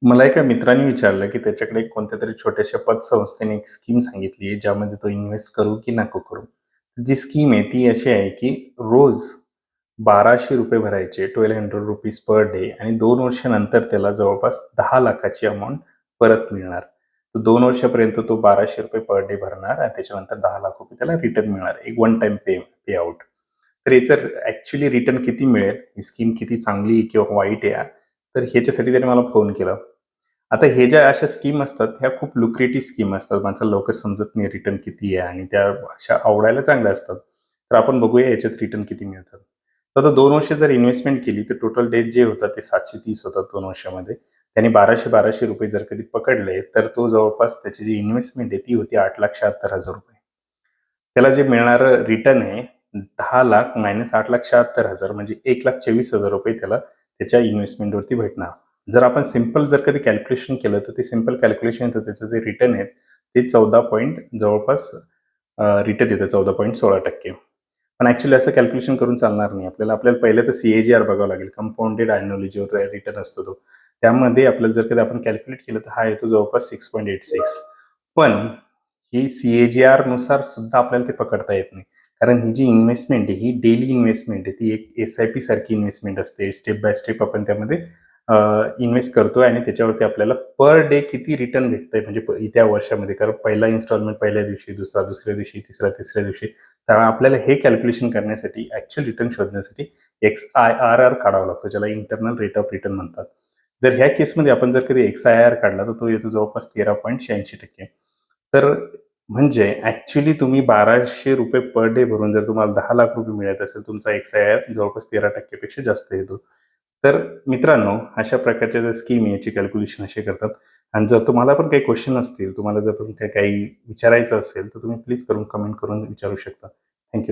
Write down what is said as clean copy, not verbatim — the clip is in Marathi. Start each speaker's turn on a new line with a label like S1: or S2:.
S1: मला एका मित्राने विचारलं, की त्याच्याकडे कोणत्यातरी छोट्याशा पतसंस्थेने एक स्कीम सांगितली आहे, ज्यामध्ये तो इन्व्हेस्ट करू की नको करू. जी स्कीम आहे ती अशी आहे, की रोज ₹1200 भरायचे, ₹1200 पर डे आणि 2 वर्षानंतर त्याला जवळपास 10,00,000ची अमाउंट परत मिळणार. तर 2 वर्षापर्यंत तो ₹1200 पर डे भरणार आणि त्याच्यानंतर ₹10,00,000 त्याला रिटर्न मिळणार. एक वन टाईम पे आउट. तर याचं ॲक्चुअली रिटर्न किती मिळेल, ही स्कीम किती चांगली किंवा वाईट आहे, तर ह्याच्यासाठी त्याने मला फोन केला. आता हे ज्या अशा स्कीम असतात, ह्या खूप लुक्रेटिव्ह स्कीम असतात. माणसाला लवकर समजत नाही रिटर्न किती आहे आणि त्या अशा आवडायला चांगल्या असतात. तर आपण बघूया याच्यात रिटर्न किती मिळतात. तर आता 2 वर्ष जर इन्व्हेस्टमेंट केली, तर टोटल डेज जे होतात ते 730 होतात 2 वर्षामध्ये. त्याने ₹1200 जर कधी पकडले, तर तो जवळपास त्याची जी इन्व्हेस्टमेंट आहे ती होती ₹8,76,000. त्याला जे मिळणारं रिटर्न आहे 10,00,000 मायनस 8,76,000 म्हणजे ₹1,24,000 त्याला त्याच्या इन्व्हेस्टमेंटवरती भेटणार. जर आपण सिंपल जर कधी कॅल्क्युलेशन केलं, तर ते सिंपल कॅल्क्युलेशन तर त्याचं जे रिटर्न आहे, ते 14 पॉइंट जवळपास रिटर्न येतं 14.16%. पण ॲक्चुअली असं कॅल्क्युलेशन करून चालणार नाही. आपल्याला पहिलं तर सी-ए-जी-आर बघावं लागेल. कंपाउंडेड एन्युअली रिटर्न असतो तो. त्यामध्ये आपल्याला जर कधी आपण कॅल्क्युलेट केलं, तर हा येतो जवळपास 6.86. पण ही सी-ए-जी-आरनुसार सुद्धा आपल्याला ते पकडता येत नाही. कारण ही जी इन्व्हेस्टमेंट आहे, ही डेली इन्व्हेस्टमेंट आहे. ती एक एस-आय-पी सारखी इन्व्हेस्टमेंट असते. स्टेप बाय स्टेप आपण त्यामध्ये इन्व्हेस्ट करतोय आणि त्याच्यावरती आपल्याला पर डे किती रिटर्न भेटतंय म्हणजे त्या वर्षामध्ये. कारण पहिला इन्स्टॉलमेंट पहिल्या दिवशी, दुसरा दुसऱ्या दिवशी, तिसरा तिसऱ्या दिवशी. तर आपल्याला हे कॅल्क्युलेशन करण्यासाठी, ॲक्चुअल रिटर्न शोधण्यासाठी एक्स-आय-आर-आर काढावा लागतो, ज्याला इंटरनल रेट ऑफ रिटर्न म्हणतात. जर ह्या केसमध्ये आपण जर कधी एक्स-आय-आर काढला, तर तो येतो जवळपास 13.86%. तर म्हणजे ॲक्चुअली तुम्ही ₹1200 पर डे भरून जर तुम्हाला ₹10,00,000 मिळत असेल, तुमचा एक्स-आय-आर जवळपास 13% पेक्षा जास्त येतो. तर मित्रांनो, अशा प्रकारच्या ज्या स्कीम आहे याची कॅल्क्युलेशन असे करतात. आणि जर तुम्हाला पण काही क्वेश्चन असतील, तुम्हाला जर पण काही विचारायचं असेल, तर तुम्ही प्लीज कमेंट करून विचारू शकता. थँक